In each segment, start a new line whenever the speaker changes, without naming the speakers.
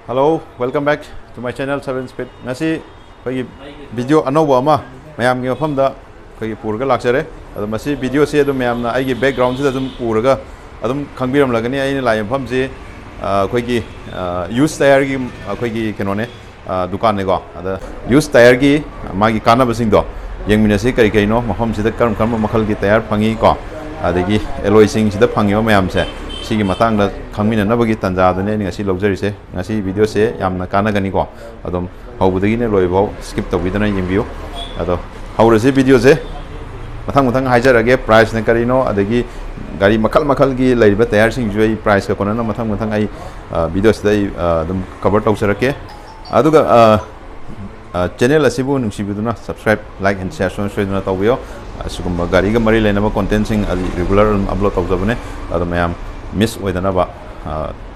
Hello, welcome back to my channel 7 Speed. Ngasi koi video anoba ama mayam gi mafam da koi purga laksare. Ado masi video se ado mayam na ai gi background se adum purga adum khangbiram lagani ai ni lai mafam je koi gi use Tyre gi koi gi kenone dukan ne go. Ada use Tyre gi magi kana basing do yengmina se kai kai no mafam se da karam makhal gi Tyre phangi ko. Adagi alloy sing se da phangi mayam se sigi matang da khangmina na bagi tanja da ne ngasi logjari se ngasi video se yamna kana gani ko adom hawbudagi ne loi bau skip to bidana yengbiu ado hawrase video se matang haijarage price ne karino adagi gari makal gi laiba Tyre sing joi price ka konana matang ai video se dai adum cover tawsarake aduga channel asibu nungsibiduna subscribe like and share soikhiba toubio asugumba gari ga mari lena content sing regular upload tawjabane ado mayam miss oidanaba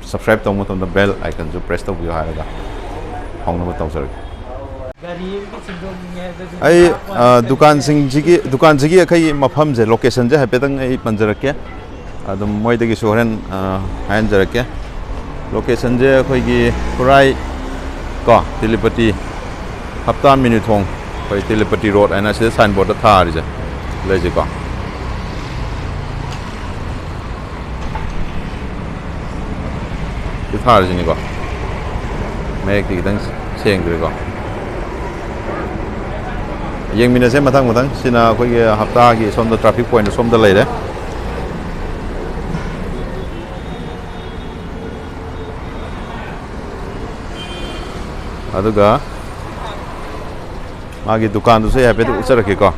subscribe to the bell icon to press the view haraga hongna tawsar ai dukan sing kai mafam je location je hapetang ai panjarake adum moi dagi soren hain jarake location je khoi gi purai ko telepati hapta minute hong khoi telepati road ana se signboard da thar je leje ko thar je ni ko mek ti dang seng de ko yeng mina se matang sina khoi gi hapta gi som da traffic point som da leire aduga magi dukan du se hape tu usarake ko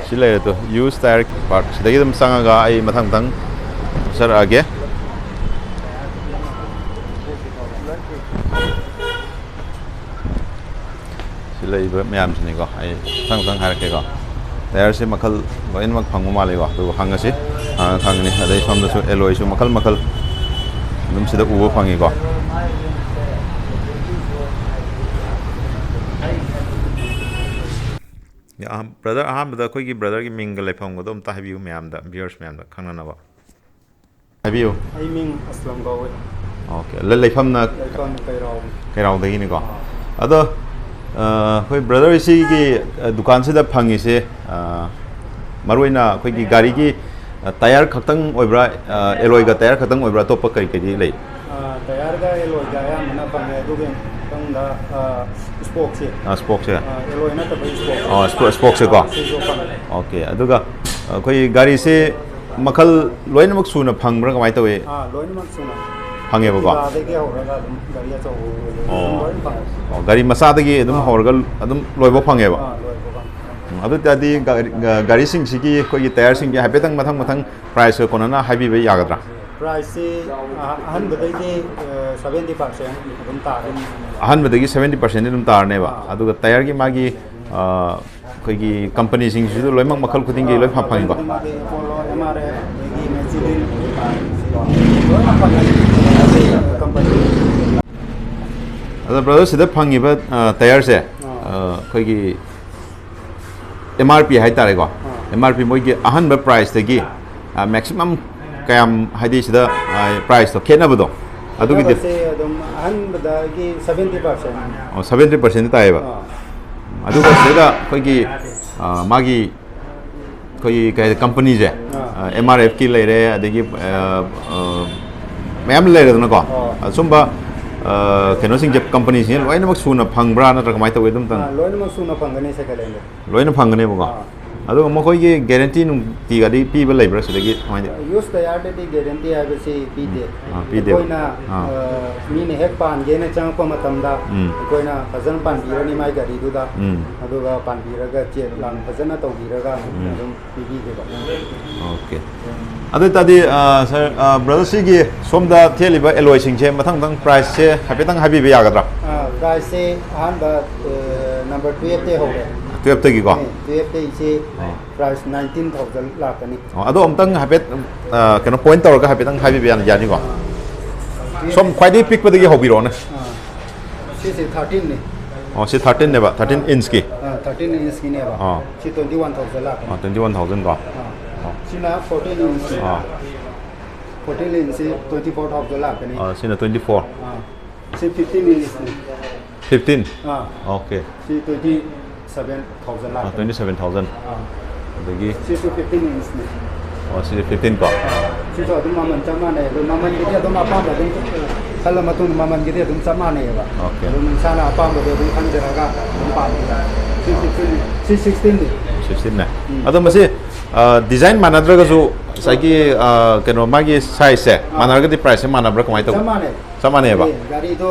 sile to use Tyre part sidagi dum sanga ga ai matang sar age sile iba mayam sini ko ai tang harake ko Tyre se makal loin mak phangu male ko tu hangasi khangni adai somda su alloy su makal dum sida ubo phangi ko ya brother ahambada koi gi brother gi ming le phang godom ta habiu mayam da viewers mayam da khangna na ba habiu
ai ming aslam gawe
okay le pham na kai raw da gi ni ko ado koi brother si gi dukan se da phangi se maroina koi gi gari gi Tyre khaktang oibra alloy ga Tyre khaktang oibra to pa kai di le
Tyre ga alloy ga ya mana phange du gen tang da spoke se alloy na ta
spoke se ko okay aduga koi gari se makal loin mak suna phangbra kamai tawe
loin mak suna
phange ba ko
da ge horaga dum gari ya chaw
gari masa da gi adum horga adum loibo phange ba adu tadi gari sing sigi koi Tyre sing gi habetang mathang price ko na habi be yagadra
price ahan badai 70% adum ta
ahan badagi 70% dum tar ne ba aduga Tyre gi magi koi gi company sing su loimak makal khuding gi loi phang ba ada brother sida phangi ba Tyre se koi gi MRP hai tare ko MRP moi gi ahan ba price te gi maximum kayam haidi sida price to khena ba do adugi de
ahan badagi 70%
70% tae ba aduga sida koi gi magi koi kai company je MRF ki leire adagi mayam leire na ko sumba keno sing jeb company sin loina mak suna phangbra na kamai ta wedum tan
loina mak suna phangane se kalenge
loina phangane ba adu mo koi gi guarantee nu ti ga di pi ba leibra sidagi
use Tyre de guarantee ha be se pi de koina mi ne hek pan ge na chang ko matam da koina fazan pan bi ni mai gari du da adu ga pan bi ra ga che lang fazan na to bi ra ga dum pi ge ba
okay adu tadi sir brother si gi somda theliba alloy sing che mathang price che hapetang habi be yagadra
price se han da number 12 te ho ge
12 tagi ko
12 te se price 19000 lakh ani
ado amtang hapet keno point tor ga hapetang habi be yani ko som khwai di pick padagi hobiro na
se 13 ne
si 13 ne ba 13 inch ki
13 inch ki ne ba si 21000 lakh
21000 ko
sina 14 inch 14 inch 24,000 lakani.
Sina 24.
Si 15 inch.
15. Okay.
Si 27,000 lakani.
27,000. Lagi.
Si 15 inch ni.
Si 15 ko.
Si so tu maman sama ne, tu maman kita tu apa dah tu. Kalau matun maman kita tu sama ne ba.
Okay.
Tu sana apa dah tu kan jeraga empat. Si 16 ni.
16 na. Ado masih design mana draga su sagi keno magi size mana draga di price mana berapa kau itu?
Sama ne.
Sama ne ba.
Gari itu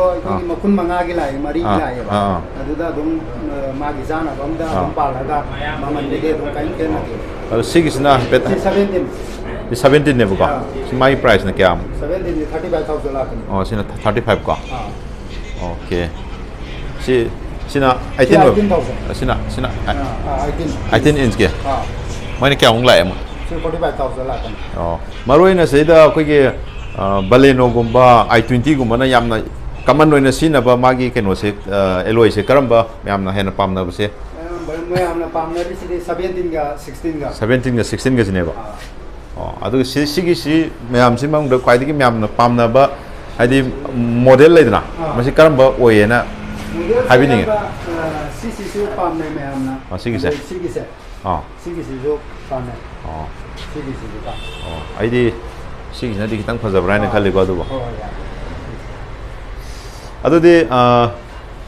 makun mangagi lah, mari lah ya. Ado dah tu magi sana, bam dah empat lah. Maman kita tu kain kena.
Kalau six na beta.
17.
Di 17 ne buka. Si magi price na kya?
17 ni 35,000 lakani.
Oh, sina 35 ko. Okay. Sina 18 sina 18 inch ke. Mai ni kya ong lai ma.
45,000 lakani.
Maroi na seida koi ke baleno gumba i20 gumba na yamna kaman noi na sina ba magi keno se alloy se karamba yamna hena pamna ba se.
mayamna pamna ri si 17 ga 16 ga.
17 ga 16 ga sine ba. Adu si mayam si mang da kwai di mayamna pamna ba hadi model leidna masi karamba oyena habining
si pamna mayamna.
Sigi se
jo pamna. Sigi ka.
Aidi sigi na di kitang phajabra ne khali ko adu ba. Adu di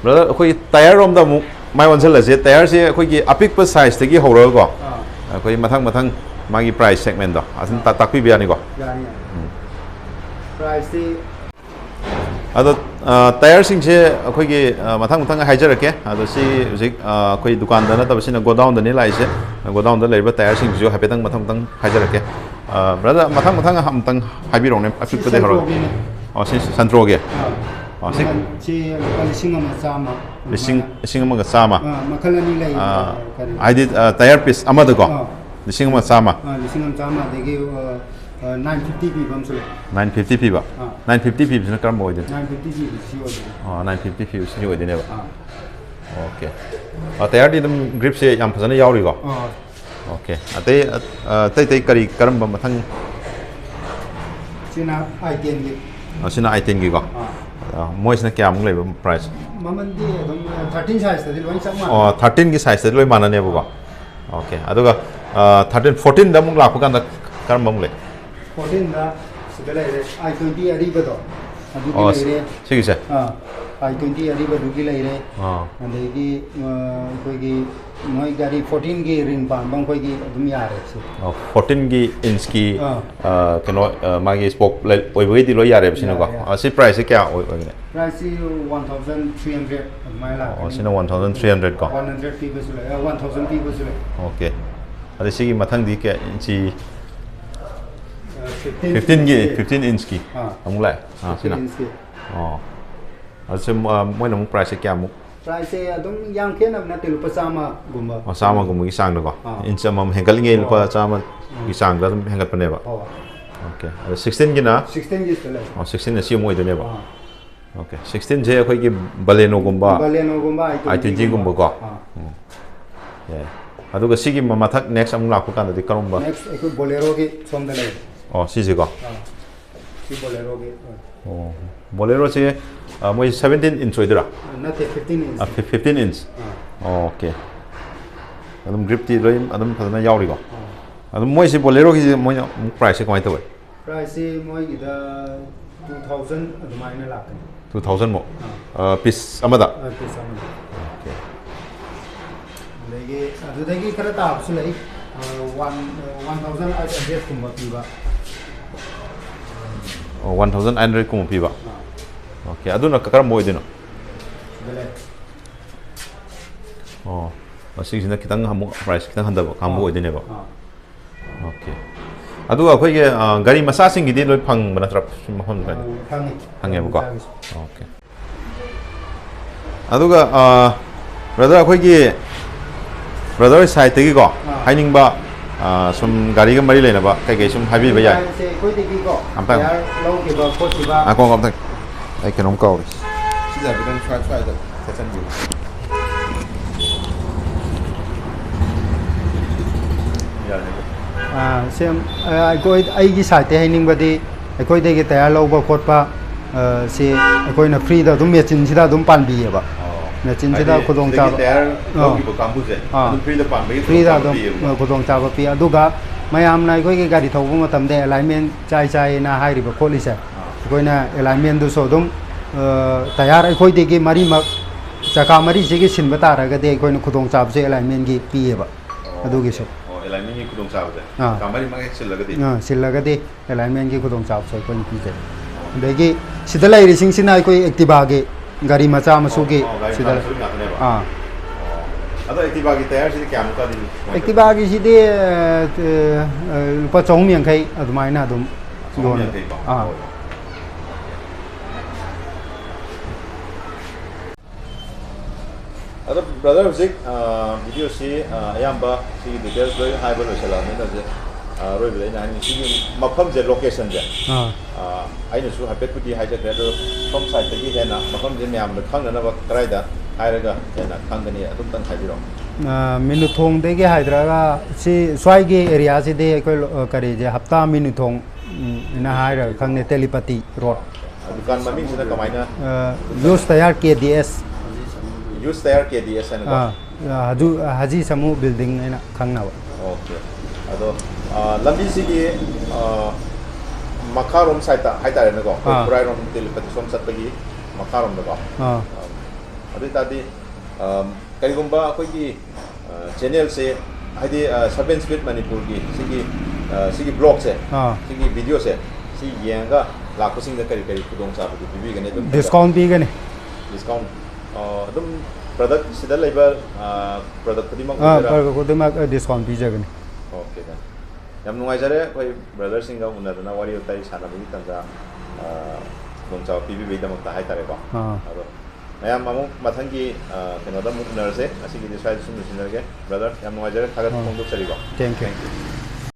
brother khoi tire rom da mu mai wan sel se tire se khoi ki apik pa size te gi horo ko khoi mathang magi price segment do asin takpi bi ani ko
price ti
ado tire sing se khoi ki mathang haijar ke ado si zik khoi dukan da na tab sina go down da ni lai se go down da leiba tire sing jo hapetang mathang haijar ke brother mathang ham tang habi rong ne apik pa de horo si santro ge
si
lising ama ga sama
makalani lai
I did tire piece amada ko lising ama sama
degi 950 pi bam sule
950 pi ba 950 pi na karam boide
950 pi si ode
950 pi si ode ne ba okay tire di dum grip se yam phajana yauri ko okay tai kari karam ba mathang
sina i10 gi
sina i10 gi ko mois na kya mong leba price
maman di 13 size da loi sama
13 gi size loi mana ne ba okay aduga 13 14 da mong la ko kan da karam mong le
14 da sidala ire i20 ariba do adu gi ire
sigi se
i20 ariba du gi ire andegi koi gi moi gari 14 gi ring ban bang koi gi adum yare se
14 gi inch ki keno magi spoke oi boi di lo yare sino ko si price kya oi ne
price 1300 mai la
sino 1300 ko
100 people sule 1000 people sule
okay ade sigi mathang di ke inchi 15 inch ki amung lai sina asem moi na price kya mu
price adum yang kena na tilu pasama gumba
sama gumba gi sang da ko inch amam hengal nge lupa sama gi sang da hengal pane ba okay 16 gi na
16 gi sule
16 na si moi de ne ba okay 16 je khoi gi baleno gumba i20 gumba ko aduga sigi mathak next amung la ko kan da karumba
next eku bolero gi som da le
si ko
si bolero gi
bolero se moi 17 inch oidra
na 15 inch
15 inch okay adum grip ti loi adum phana yauri ko adum moi se bolero ki moi price ko ai to
price moi gi da 2000 adumai na la
2000 mo piece amada
piece amada
okay
legi adudagi kara ta apsu lai 1800 kumba piba
1800 kumba piba okay aduna kakar mo idino masig sina kitang hamu price kitang handa ba kamu idine ba okay adu akhoi ge gari masa sing gi loi phang bana trap mahon ga hange ba ko okay aduga brother akhoi ge brother side te gi ko haining ba sum gari ga mari lena ba kai kai sum habi ba ya
koi te gi ko
ampang
lo ki ba ko si ba
ko ngam tak ai ke nom ko si ja bidan try da sesan ji
sem ai go ai gi side te haining ba di ꯑꯩꯈꯣꯏ ꯗꯒꯤ tyre ꯂꯧꯕ ꯈꯣꯠꯄ ꯁꯤ ꯑꯩꯈꯣꯏꯅ ꯐ꯭ꯔꯤꯗ ꯑꯗꯨꯝ ꯃꯦꯆꯤꯟꯁꯤꯗ ꯑꯗꯨꯝ ꯄꯥꯟꯕꯤꯌꯦꯕ ꯃꯦꯆꯤꯟꯁꯤꯗ ꯈꯨꯗꯣꯡꯆꯥꯕ ꯐ꯭ꯔꯤꯗ ꯑꯗꯨꯝ ꯈꯨꯗꯣꯡꯆꯥꯕ ꯄꯤ ꯑꯗꯨꯒ ꯃꯌꯥꯝꯅ ꯑꯩꯈꯣꯏꯒꯤ ꯒꯥꯔꯤ ꯊꯧꯕ ꯃꯇꯝꯗ ꯑꯦꯂꯥꯏꯟꯃꯦꯟ ꯆꯥꯏꯅ ꯍꯥꯏꯔꯤꯕ ꯈꯣꯠꯂꯤꯁꯦ ꯑꯩꯈꯣꯏꯅ ꯑꯦꯂꯥꯏꯟꯃꯦꯟꯗꯨꯁꯨ ꯑꯗꯨꯝ ꯇꯌꯥꯔ ꯑꯩꯈꯣꯏꯗꯒꯤ ꯃꯔꯤꯃꯛ ꯆꯀꯥ ꯃꯔꯤꯁꯤꯒꯤ ꯁꯤꯟꯕ ꯇꯥꯔꯒꯗꯤ ꯑꯩꯈꯣꯏꯅ ꯈꯨꯗꯣꯡꯆꯥꯕꯁꯦ ꯑꯦꯂꯥꯏꯟꯃꯦꯟꯒꯤ ꯄꯤꯌꯦꯕ ꯑꯗꯨꯒꯤꯁꯨ
ꯑꯦꯂꯥꯏꯟꯃꯦꯟꯒꯤ ꯈꯨꯗꯣꯡꯆꯥꯕꯁꯦ ꯆꯀꯥ ꯃꯔꯤꯃꯛ ꯍꯦꯛ
ꯁꯤꯜꯂꯒꯗꯤ ꯑꯦꯂꯥꯏꯟꯃꯦꯟꯒꯤ ꯈꯨꯗꯣꯡꯆꯥꯕꯁꯦ ꯑꯩꯈꯣꯏꯅ ꯄꯤꯖꯩ ꯑꯗꯒꯤ ꯁꯤꯗ ꯂꯩꯔꯤꯁꯤꯡꯁꯤꯅ ꯑꯩꯈꯣꯏ ꯑꯦꯛꯇꯤꯚꯥꯒꯤ ꯒꯥꯔꯤ ꯃꯆꯥ ꯃꯁꯨꯒꯤ ꯁꯤꯗ
ꯑꯗꯣ ꯑꯦꯛꯇꯤꯚꯥꯒꯤ ꯇꯌꯥꯔꯁꯤꯗꯤ ꯀꯌꯥꯃꯨꯛꯀꯗꯤ
ꯑꯦꯛꯇꯤꯚꯥꯒꯤꯁꯤꯗꯤ ꯂꯨꯄꯥ 250 ꯑꯗꯨꯃꯥꯏꯅ ꯑꯗꯨꯝ ꯌꯣꯟꯕ
ꯑꯗꯣ ꯕ꯭ꯔꯗꯔ ꯍꯧꯖꯤꯛ ꯚꯤꯗꯤꯑꯣꯁꯤ ꯑꯌꯥꯝꯕ ꯁꯤꯒꯤ ꯗꯤꯇꯦꯜꯁ ꯂꯣꯏ ꯍꯥꯏꯕ ꯂꯣꯏꯁꯤꯜꯂꯛꯑꯕꯅꯤꯅ ꯍꯧꯖꯤꯛ ꯑꯔꯣꯏꯕꯗ ꯑꯩꯅ ꯍꯥꯏꯅꯤꯡꯉꯤ ꯁꯤꯒꯤ ꯃꯐꯝꯁꯦ ꯂꯣꯀꯦꯁꯟꯁꯦ ꯑꯩꯅꯁꯨ ꯍꯥꯏꯐꯦꯠꯄꯨꯗꯤ ꯍꯥꯏꯖꯈ꯭ꯔꯦ ꯑꯗꯣ ꯁꯣꯝ ꯁꯥꯏꯠꯇꯒꯤ ꯍꯦꯟꯅ ꯃꯐꯝꯁꯦ ꯃꯌꯥꯝꯅ ꯈꯪꯅꯅꯕ ꯀꯗꯥꯏꯗ ꯍꯥꯏꯔꯒ ꯍꯦꯟꯅ ꯈꯪꯒꯅꯤ ꯑꯗꯨꯝꯇꯪ ꯍꯥꯏꯕꯤꯔꯛꯑꯣ
ꯃꯤꯅꯨꯊꯣꯡꯗꯒꯤ ꯍꯥꯏꯗ꯭ꯔꯒ ꯁꯤ ꯁ꯭ꯋꯥꯏꯒꯤ ꯑꯦꯔꯤꯌꯥꯁꯤꯗꯤ ꯑꯩꯈꯣꯏ ꯀꯔꯤꯁꯦ ꯍꯞꯇꯥ ꯃꯤꯅꯨꯊꯣꯡ ꯏꯅ ꯍꯥꯏꯔꯒ ꯈꯪꯅꯦ ꯇꯦꯂꯤꯄꯇꯤ ꯔꯣꯗ
ꯗꯨꯀꯥꯟ ꯃꯃꯤꯡꯁꯤꯅ ꯀꯃꯥꯏꯅ
used tyre KDS
used tyre KDS ꯍꯥꯏꯅꯀꯣ
ꯍꯖꯤ ꯁꯃꯨ ꯕꯤꯜꯗꯤꯡ ꯍꯥꯏꯅ ꯈꯪꯅꯕ
ꯑꯣꯀꯦ ꯑꯗꯣ ꯂꯝꯕꯤꯁꯤꯒꯤ ꯃꯈꯥꯔꯣꯝ ꯁꯥꯏꯠꯇ ꯍꯥꯏꯇꯥꯔꯦꯅꯦꯀꯣ ꯈꯨꯔꯥꯏꯔꯣꯝ ꯇꯦꯂꯤꯄꯇꯤ ꯁꯣꯝ ꯆꯠꯄꯒꯤ ꯃꯈꯥꯔꯣꯝꯗꯀꯣ ꯑꯗꯨ ꯑꯣꯏꯇꯥꯔꯗꯤ ꯀꯔꯤꯒꯨꯝꯕ ꯑꯩꯈꯣꯏꯒꯤ ꯆꯦꯅꯦꯜꯁꯦ ꯍꯥꯏꯗꯤ 7 Speed ꯃꯅꯤꯄꯨꯔꯒꯤ ꯁꯤꯒꯤ ꯕ꯭ꯂꯣꯛꯁꯦ ꯁꯤꯒꯤ ꯚꯤꯗꯤꯑꯣꯁꯦ ꯁꯤ ꯌꯦꯡꯉꯒ ꯂꯥꯛꯄꯁꯤꯡꯗ ꯀꯔꯤ ꯄꯨꯗꯣꯡꯆꯥꯕꯗꯤ ꯄꯤꯕꯤꯒꯅꯤ ꯑꯗꯨꯝ
ꯗꯤꯁꯀꯥꯎꯟ ꯄꯤꯒꯅꯤ
ꯗꯤꯁꯀꯥꯎꯟ ꯑꯗꯨꯝ ꯄ꯭ꯔꯗꯛ ꯁꯤꯗ ꯂꯩꯕ ꯄ꯭ꯔꯗꯛ ꯈꯨꯗꯤꯡꯃꯛ
ꯗꯤꯁꯀꯥꯎꯟ ꯄꯤꯖꯒꯅꯤ
ꯑꯣꯀꯦ ꯌꯥꯝ ꯅꯨꯡꯉꯥꯏꯖꯔꯦ ꯑꯩꯈꯣꯏ ꯕ꯭ꯔꯗꯔꯁꯤꯡꯒ ꯎꯅꯗꯅ ꯋꯥꯔꯤ ꯋꯥꯇꯥꯏ ꯁꯥꯟꯅꯕꯒꯤ ꯇꯟꯖꯥ ꯈꯨꯗꯣꯡꯆꯥꯕ ꯄꯤꯕꯤꯕꯒꯤꯗꯃꯛꯇ ꯍꯥꯏꯇꯥꯔꯦꯀꯣ ꯑꯗꯣ ꯃꯌꯥꯝ ꯑꯃꯨꯛ ꯃꯊꯪꯒꯤ ꯀꯩꯅꯣꯗ ꯑꯃꯨꯛ ꯎꯅꯔꯁꯦ ꯉꯁꯤꯒꯤꯗꯤ ꯁ꯭ꯋꯥꯏꯗ ꯁꯨꯝ ꯂꯣꯏꯁꯤꯟꯖꯔꯒꯦ ꯕ꯭ꯔꯗꯔ ꯌꯥꯝ ꯅꯨꯡꯉꯥꯏꯖꯔꯦ ꯊꯥꯒꯠꯄ ꯐꯣꯡꯗꯣꯛꯆꯔꯤꯀꯣ
ꯊꯦꯡꯛ ꯌꯨ